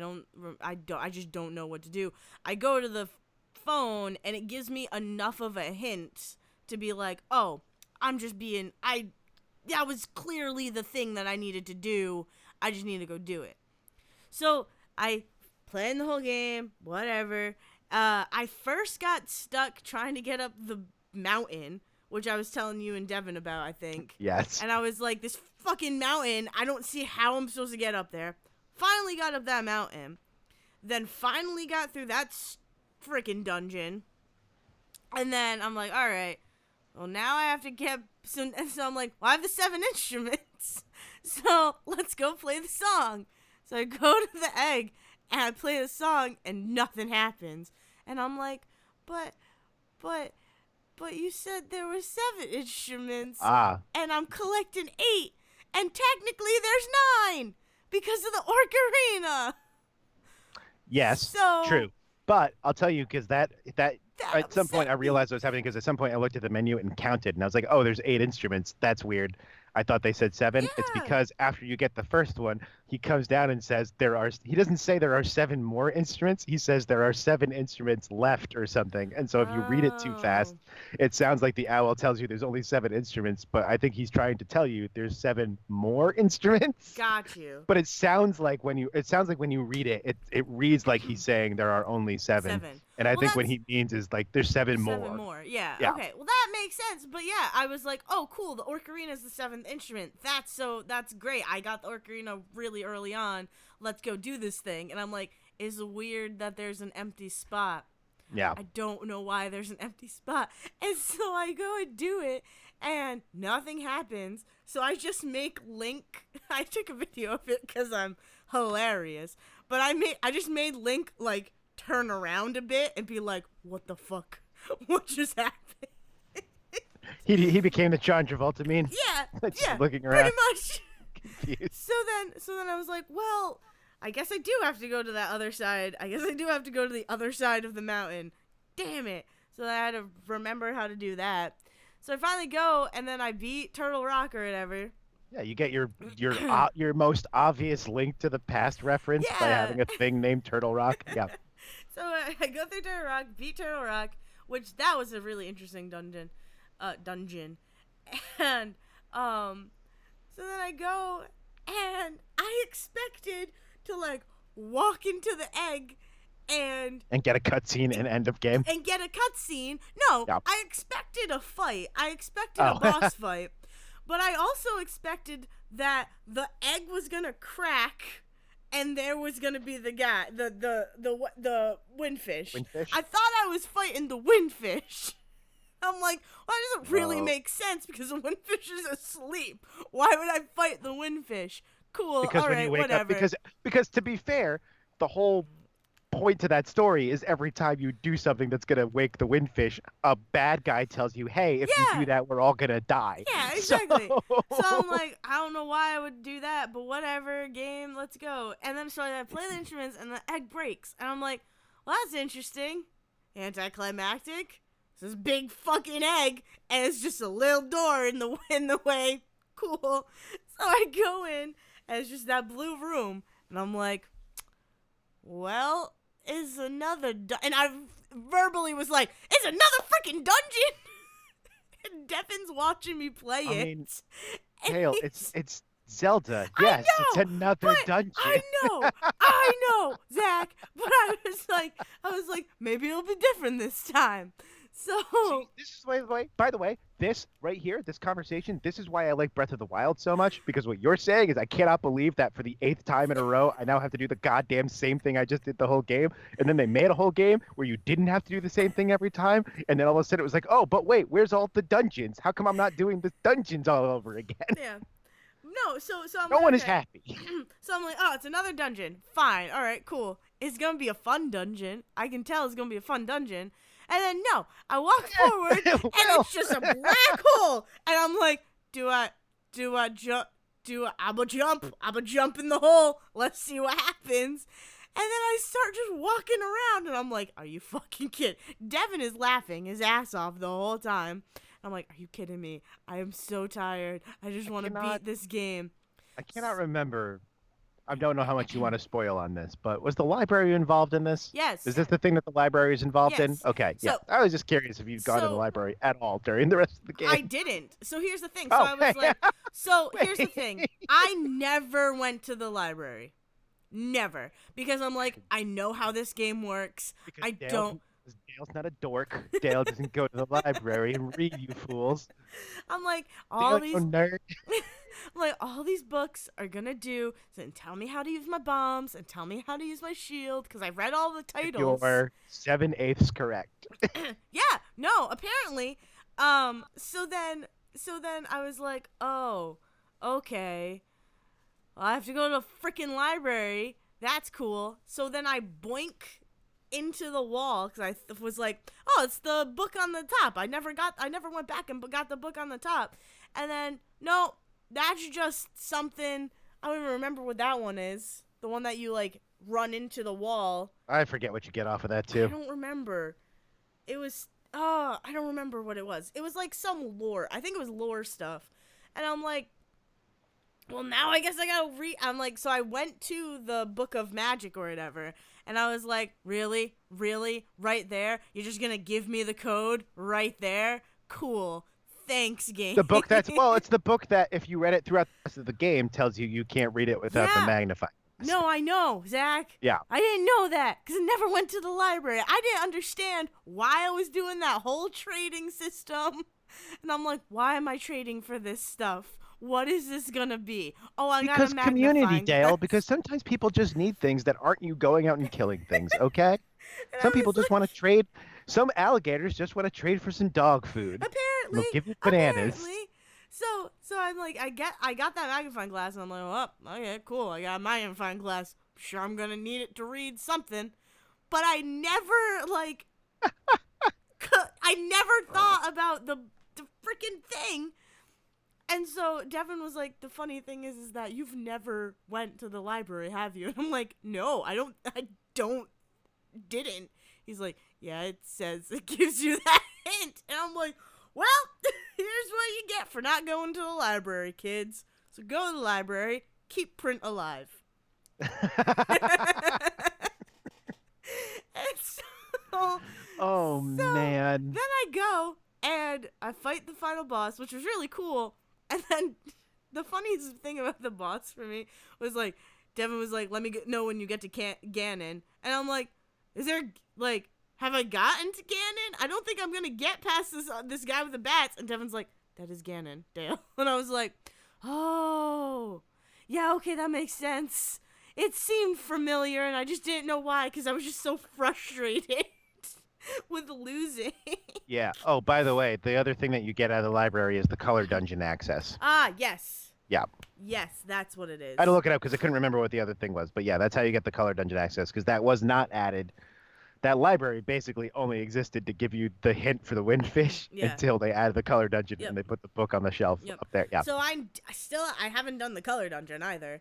just don't know what to do, I go to the phone, and it gives me enough of a hint to be like, oh, that was clearly the thing that I needed to do. I just need to go do it. So, I played the whole game, whatever. I first got stuck trying to get up the mountain, which I was telling you and Devin about, I think. Yes. And I was like, this fucking mountain, I don't see how I'm supposed to get up there. Finally got up that mountain. Then finally got through that freaking dungeon. And then I'm like, all right, well, now I have to get so I'm like, well, I have the 7 instruments, so let's go play the song. So I go to the egg and I play the song and nothing happens. And I'm like, but you said there were 7 instruments. And I'm collecting 8, and technically there's 9 because of the Ocarina. Yes, so, true. But I'll tell you, because that at some point I realized what was happening, because at some point I looked at the menu and counted, and I was like, oh, there's 8 instruments. That's weird. I thought they said 7. Yeah. It's because after you get the first one, he comes down and says he doesn't say there are 7 more instruments. He says there are 7 instruments left or something. And so if you read it too fast, it sounds like the owl tells you there's only 7 instruments, but I think he's trying to tell you there's 7 more instruments. Got you. But it sounds like when you read it, it reads like he's saying there are only 7. And I think what he means is like there's 7 more. 7 more. Yeah. Okay. Well, that makes sense. But yeah, I was like, oh, cool. The ocarina is the 7th instrument. That's great. I got the ocarina really early on. Let's go do this thing. And I'm like, it's weird that there's an empty spot. Yeah. I don't know why there's an empty spot. And so I go and do it, and nothing happens. So I just make Link. I took a video of it because I'm hilarious. But I just made Link like turn around a bit and be like, what the fuck? What just happened? He became the John Travolta meme. Yeah, looking around. Pretty much. Confused. So then I was like, well, I guess I do have to go to that other side. I guess I do have to go to the other side of the mountain. Damn it. So I had to remember how to do that. So I finally go, and then I beat Turtle Rock or whatever. Yeah, you get your most obvious Link to the Past reference by having a thing named Turtle Rock. Yeah. So I go through Turtle Rock, beat Turtle Rock, which that was a really interesting dungeon. And so then I go, and I expected to like walk into the egg and get a cutscene and end of game. And get a cutscene. No, yeah. I expected a fight. I expected a boss fight. But I also expected that the egg was gonna crack, and there was gonna be the guy, the windfish. I thought I was fighting the windfish. I'm like, well, that doesn't really make sense because the windfish is asleep. Why would I fight the windfish? Cool. Because all when right, you wake whatever. up, because to be fair, the whole point to that story is every time you do something that's gonna wake the windfish, a bad guy tells you, hey, if you do that, we're all gonna die. Yeah, exactly. So I'm like, I don't know why I would do that, but whatever, game, let's go. And then so I play the instruments and the egg breaks. And I'm like, well, that's interesting. Anticlimactic. This big fucking egg, and it's just a little door in the way. Cool. So I go in, and it's just that blue room, and I'm like, well, is another and I verbally was like, it's another freaking dungeon. And Devin's watching me play I it. mean, Dayle, it's Zelda. Yes, I it's know, another but dungeon. I know, Zach. But I was like, maybe it'll be different this time. So See, this is by the way, this right here, this conversation, this is why I like Breath of the Wild so much, because what you're saying is I cannot believe that for the 8th time in a row, I now have to do the goddamn same thing I just did the whole game. And then they made a whole game where you didn't have to do the same thing every time. And then all of a sudden it was like, oh, but wait, where's all the dungeons? How come I'm not doing the dungeons all over again? yeah. No, so I'm No like, one is okay. happy. So I'm like, oh, it's another dungeon. Fine. All right, cool. It's going to be a fun dungeon. I can tell it's going to be a fun dungeon. And then, no, I walk forward, and it's just a black hole. And I'm like, I'm a jump in the hole. Let's see what happens. And then I start just walking around, and I'm like, are you fucking kidding? Devin is laughing his ass off the whole time. I'm like, are you kidding me? I am so tired. I just want to beat this game. I cannot remember. I don't know how much you want to spoil on this, but was the library involved in this? Yes. Is this the thing that the library is involved in? Okay, so, yeah. I was just curious if you'd gone to the library at all during the rest of the game. I didn't. So here's the thing. So I was like, here's the thing. I never went to the library. Never. Because I'm like, I know how this game works. Because Dale's not a dork. Dayle doesn't go to the library and read, you fools. I'm like, all these books are gonna do so tell me how to use my bombs and tell me how to use my shield because I read all the titles. You're 7/8 correct. Yeah, no, apparently. So then I was like, oh, okay. Well, I have to go to the freaking library. That's cool. So then I boink into the wall because I was like, oh, it's the book on the top. I never went back and got the book on the top. And then, no, that's just something. I don't even remember what that one is. The one that you, like, run into the wall. I forget what you get off of that, too. I don't remember. It was, I don't remember what it was. It was, like, some lore. I think it was lore stuff. And I'm like, well, now I guess I gotta I'm like, so I went to the Book of Magic or whatever, and I was like, really? Really? Right there? You're just gonna give me the code right there? Cool. Thanks, game. The book it's the book that if you read it throughout the rest of the game tells you can't read it without the magnifying glass. No, I know, Zach. Yeah. I didn't know that because I never went to the library. I didn't understand why I was doing that whole trading system. And I'm like, why am I trading for this stuff? What is this gonna be? Oh, I got a magnifying community, Dayle. glass. Because sometimes people just need things that aren't you going out and killing things. Okay. Some people just want to trade. Some alligators just want to trade for some dog food. Apparently, they'll give you bananas. Apparently. So I'm like, I got that magnifying glass, and I'm like, oh, okay, cool. I got a magnifying glass. Sure, I'm gonna need it to read something, but I never like, I never thought about the freaking thing. And so Devin was like, the funny thing is that you've never went to the library, have you? And I'm like, no, I didn't. He's like, yeah, it says it gives you that hint. And I'm like, well, here's what you get for not going to the library, kids. So go to the library, keep print alive. Man. Then I go and I fight the final boss, which was really cool. And then the funniest thing about the boss for me was like, Devin was like, let me know when you get to Ganon. And I'm like, is there, like, have I gotten to Ganon? I don't think I'm going to get past this guy with the bats. And Devin's like, that is Ganon, Dayle. And I was like, oh, yeah, okay, that makes sense. It seemed familiar, and I just didn't know why, because I was just so frustrated with losing. Yeah. Oh, by the way, the other thing that you get out of the library is the color dungeon access. Ah, yes. Yeah. Yes, that's what it is. I had to look it up because I couldn't remember what the other thing was. But yeah, that's how you get the color dungeon access because that was not added. That library basically only existed to give you the hint for the windfish until they added the color dungeon and they put the book on the shelf up there. Yeah. So I haven't done the color dungeon either.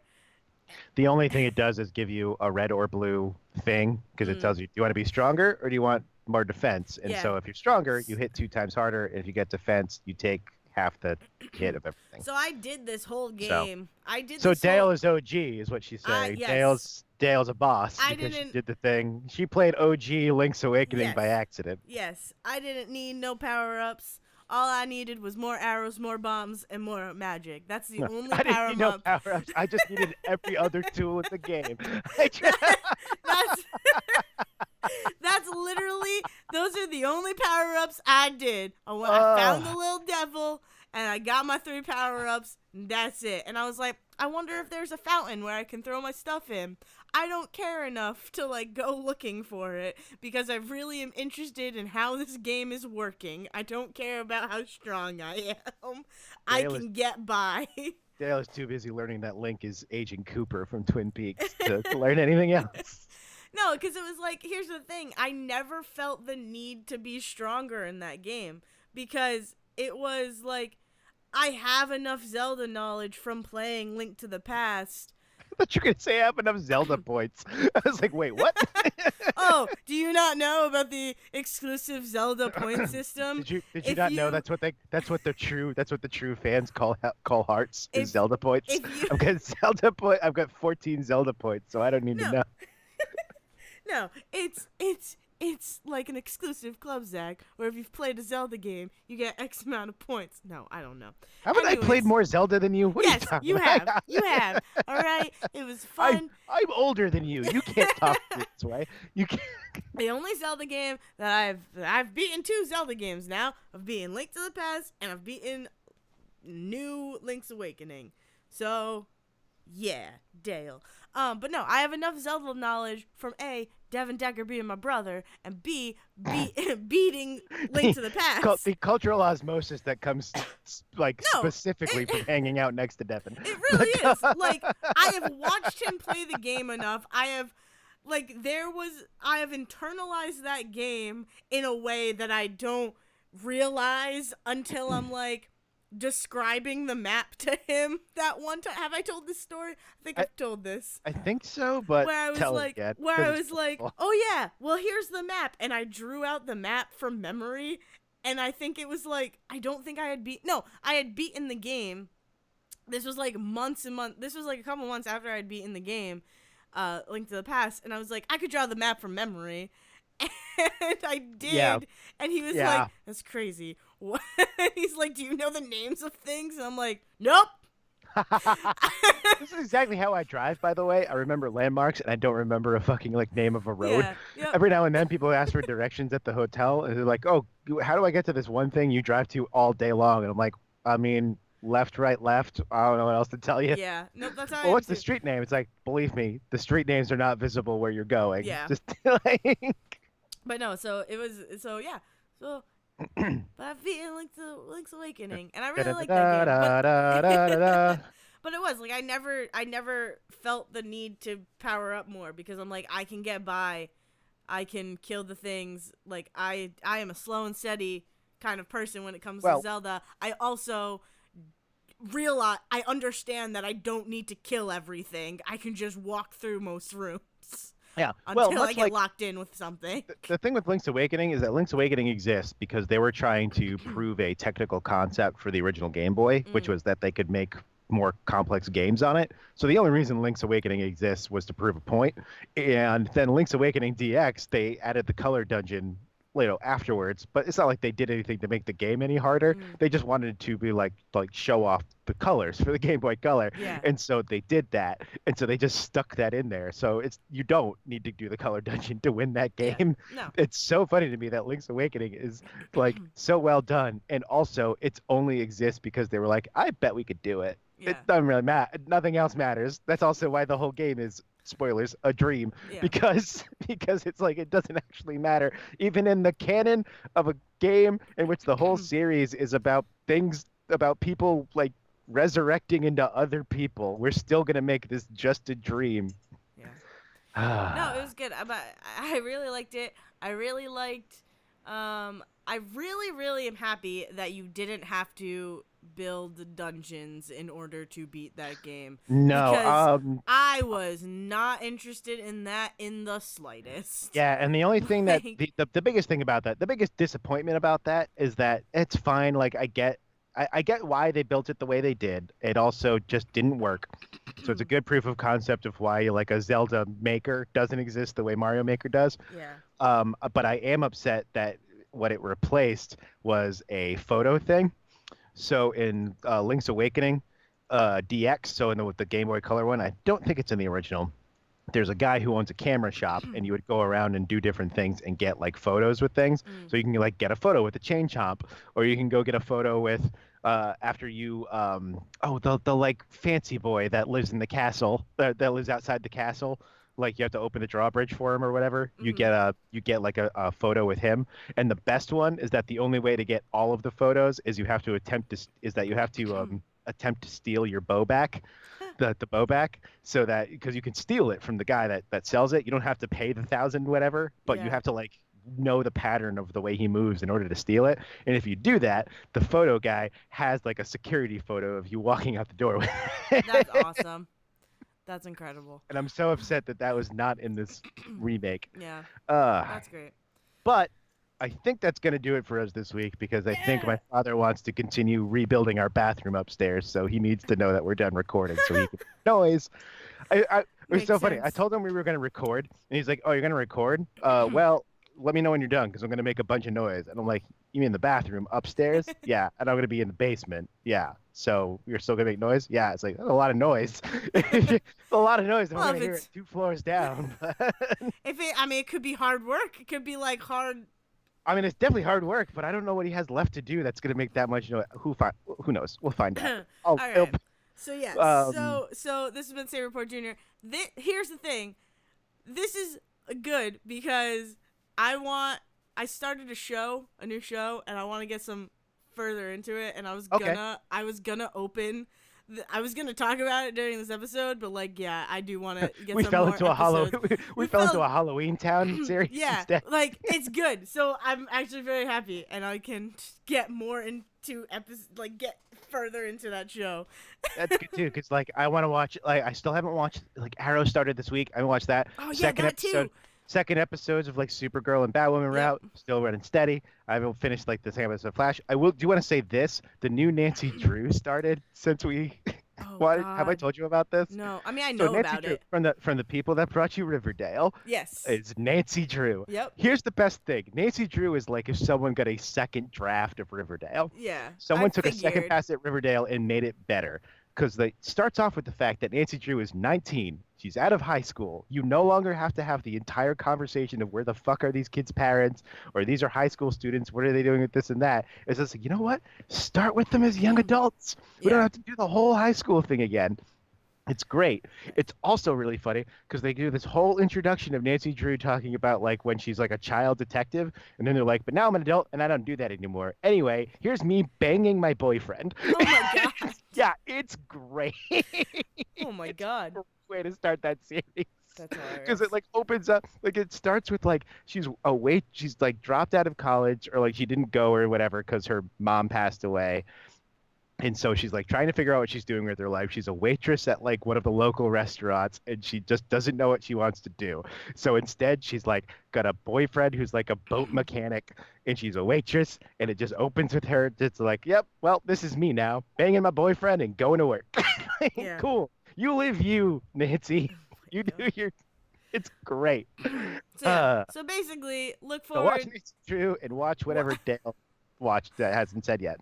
The only thing it does is give you a red or blue thing because it tells you, do you want to be stronger or do you want more defense? And so if you're stronger, you hit 2 times harder. And if you get defense, you take half the hit of everything. So I did this whole game. So Dayle is OG, is what she's saying. Yes. Dale's a boss because she did the thing. She played OG Link's Awakening by accident. Yes, I didn't need no power-ups. all I needed was more arrows, more bombs, and more magic. That's the only I didn't power need no up. power-ups. I just needed every other tool in the game. That's that's literally, those are the only power-ups I did. I found the little devil, and I got my 3 power-ups, and that's it. And I was like, I wonder if there's a fountain where I can throw my stuff in. I don't care enough to, like, go looking for it, because I really am interested in how this game is working. I don't care about how strong I am. I can get by. Dayle is too busy learning that Link is Agent Cooper from Twin Peaks to learn anything else. No, because it was like, here's the thing. I never felt the need to be stronger in that game, because it was like, I have enough Zelda knowledge from playing Link to the Past. I thought you were going to say I have enough Zelda points. I was like, wait, what? Oh, do you not know about the exclusive Zelda point system? Did you not know that's what the true fans call hearts is Zelda points? I've got 14 Zelda points, so I don't need to know. No, it's like an exclusive club, Zack, where if you've played a Zelda game, you get X amount of points. No, I don't know. Haven't I played more Zelda than you? What yes, are you you talking have. You have. All right, it was fun. I'm older than you. You can't talk this way. You can't. The only Zelda game that I've beaten 2 Zelda games now. I've beaten Link to the Past, and I've beaten New Link's Awakening. So, yeah, Dayle. But no, I have enough Zelda knowledge from A, Devin Decker being my brother, and B, beating Link to the Past. The cultural osmosis that comes, specifically from hanging out next to Devin. It really is. Like, I have watched him play the game enough. I have internalized that game in a way that I don't realize until I'm, like, describing the map to him that one time. Have I told this story? I think I've told this. I think so, but where I was like, oh yeah, well here's the map, and I drew out the map from memory, and I think it was like, I had beaten the game. This was like months and months. This was like a couple months after I had beaten the game, Link to the Past, and I was like, I could draw the map from memory. And I did, and he was like, that's crazy. What? He's like, do you know the names of things? And I'm like, nope. This is exactly how I drive, by the way. I remember landmarks, and I don't remember a fucking, name of a road. Yeah, yep. Every now and then, people ask for directions at the hotel, and they're like, oh, how do I get to this one thing you drive to all day long? And I'm like, I mean, left, right, left. I don't know what else to tell you. Yeah, nope, that's how well, what's the street name? It's like, believe me, the street names are not visible where you're going. Yeah. Just But no, so it was, but I've beaten Link's Awakening, and I really like that game. But it was like, I never felt the need to power up more, because I'm like, I can get by, I can kill the things. Like, I am a slow and steady kind of person when it comes to Zelda. I also I understand that I don't need to kill everything. I can just walk through most rooms. Yeah, until I get locked in with something. The thing with Link's Awakening is that Link's Awakening exists because they were trying to prove a technical concept for the original Game Boy, which was that they could make more complex games on it. So the only reason Link's Awakening exists was to prove a point. And then Link's Awakening DX, they added the color dungeon afterwards, but it's not like they did anything to make the game any harder. They just wanted to be like show off the colors for the Game Boy Color. Yeah. And so they did that, and so they just stuck that in there. So you don't need to do the color dungeon to win that game. Yeah. No. It's so funny to me that Link's Awakening is so well done, and also it's only exists because they were like, I bet we could do it. Yeah. It doesn't really matter. Nothing else matters. That's also why the whole game is, spoilers, a dream. Yeah. Because it's like, it doesn't actually matter. Even in the canon of a game in which the whole series is about people resurrecting into other people, we're still gonna make this just a dream. Yeah. No, it was good. I really liked it. I really liked. I really, really am happy that you didn't have to build dungeons in order to beat that game. No, because I was not interested in that in the slightest. Yeah, and the only thing that the biggest thing about that, the biggest disappointment about that is that it's fine. Like, I get why they built it the way they did. It also just didn't work. So it's a good proof of concept of why a Zelda Maker doesn't exist the way Mario Maker does. Yeah. But I am upset that what it replaced was a photo thing. So in Link's Awakening, DX, so in the Game Boy Color one, I don't think it's in the original. There's a guy who owns a camera shop, and you would go around and do different things and get like photos with things. So you can like get a photo with a chain chomp, or you can go get a photo with after you the like fancy boy that lives in the castle that lives outside the castle. Like you have to open the drawbridge for him or whatever. You get like a photo with him. And the best one is that the only way to get all of the photos is you have to attempt to steal your bow back, the bow back, so that because you can steal it from the guy that sells it. You don't have to pay the 1,000 whatever, but you have to like know the pattern of the way he moves in order to steal it. And if you do that, the photo guy has like a security photo of you walking out the door. That's awesome. That's incredible. And I'm so upset that was not in this remake. Yeah. That's great. But I think that's going to do it for us this week because I think my father wants to continue rebuilding our bathroom upstairs, so he needs to know that we're done recording so he can noise. It was so funny. I told him we were going to record, and he's like, "Oh, you're going to record? Well, let me know when you're done because I'm going to make a bunch of noise." And I'm like, "You mean the bathroom upstairs?" Yeah. And I'm going to be in the basement. Yeah. So you're still going to make noise? Yeah. It's like, that's a lot of noise. A lot of noise. I'm going to hear it 2 floors down. It could be hard work. It could be like hard. I mean, it's definitely hard work, but I don't know what he has left to do that's going to make that much noise. Who knows? We'll find out. All right. So, yeah. So this has been Say Report Jr. Here's the thing. This is good because I started a new show, and I want to get some further into it, and I was gonna open. I was gonna talk about it during this episode, but like, yeah, I do want to get. We some fell more into episodes. we fell into a Halloween Town series. Yeah, instead. Like it's good. So I'm actually very happy, and I can get more into get further into that show. That's good too, because like I want to watch. Like I still haven't watched. Like Arrow started this week. I haven't watched that. Oh yeah, that too. Second episodes of like Supergirl and Batwoman are out, still running steady. I haven't finished like the second episode of Flash. I will. Do you want to say this? The new Nancy Drew started since we. Have I told you about this? No, I mean I know about Drew, it from the people that brought you Riverdale. Yes, it's Nancy Drew. Yep. Here's the best thing: Nancy Drew is like if someone got a second draft of Riverdale. Yeah. Someone took a second pass at Riverdale and made it better. Because it starts off with the fact that Nancy Drew is 19. She's out of high school. You no longer have to have the entire conversation of where the fuck are these kids' parents, or these are high school students. What are they doing with this and that? It's just like, you know what? Start with them as young adults. We don't have to do the whole high school thing again. It's great. It's also really funny because they do this whole introduction of Nancy Drew talking about like when she's like a child detective, and then they're like, but now I'm an adult and I don't do that anymore. Anyway, here's me banging my boyfriend. Oh my god. Yeah, it's great. Oh my god. Way to start that series. That's hilarious. Because it like opens up, like it starts with like she's like dropped out of college or like she didn't go or whatever because her mom passed away. And so she's like trying to figure out what she's doing with her life. She's a waitress at like one of the local restaurants, and she just doesn't know what she wants to do. So instead, she's like got a boyfriend who's like a boat mechanic, and she's a waitress. And it just opens with her just like, yep, well, this is me now, banging my boyfriend and going to work. Yeah. Cool. You live you, Nancy. You do your. It's great. So basically, look forward. So watch Nancy Drew and watch whatever Dayle watched that hasn't said yet.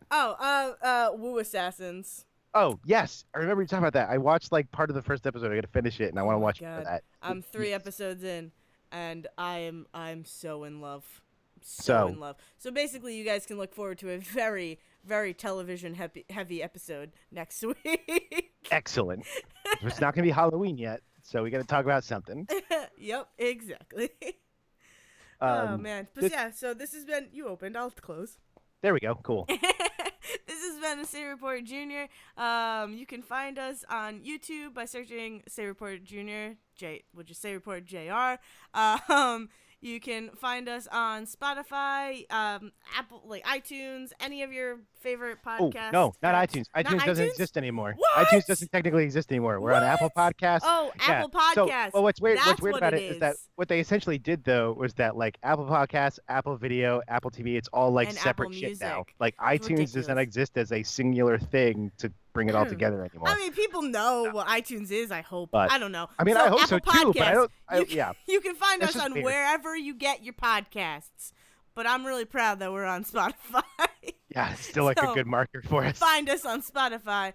Woo Assassins. Oh yes, I remember you talking about that. I watched like part of the first episode. I got to finish it, and I want to watch that. I'm 3 episodes in, and I'm so in love. In love. So basically, you guys can look forward to a very, very television heavy episode next week. Excellent. It's not gonna be Halloween yet, so we got to talk about something. Yep, exactly. Oh man, but yeah. So this has been. You opened. I'll close. There we go. Cool. This has been Say Report Jr. You can find us on YouTube by searching Say Report Jr. Which is Say Report JR. You can find us on Spotify, Apple, like iTunes, any of your favorite podcasts. Oh, no, not iTunes. iTunes doesn't exist anymore. What? iTunes doesn't technically exist anymore. We're on Apple Podcasts. Oh, Apple Podcasts. So, what's weird about it is that what they essentially did though was that like Apple Podcasts, Apple Video, Apple TV, it's all like and separate shit now. Like iTunes doesn't exist as a singular thing to bring it all together anymore. I mean, people know what iTunes is, I hope. But, I don't know. I mean, so I hope Apple so too, but I don't. You can find us on weird. wherever you get your podcasts. but I'm really proud that we're on Spotify. Yeah, it's still like a good marker for us. Find us on Spotify.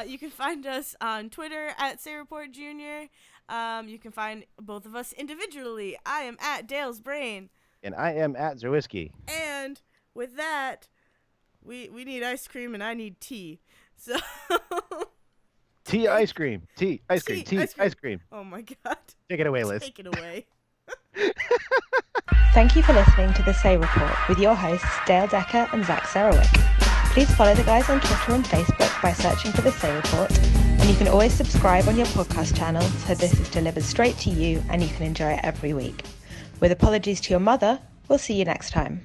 You can find us on Twitter at sayreportjr. You can find both of us individually. I am at Dale's Brain. And I am at Zerwisky. And with that, we need ice cream and I need tea. So tea, ice cream. Tea, ice cream. Tea, ice cream. Oh my God. Take it away, Liz. Take it away. Thank you for listening to The Say Report with your hosts Dayle Decker and Zack. Please follow the guys on Twitter and Facebook by searching for The Say Report, and you can always subscribe on your podcast channel so this is delivered straight to you and you can enjoy it every week. With apologies to your mother, we'll see you next time.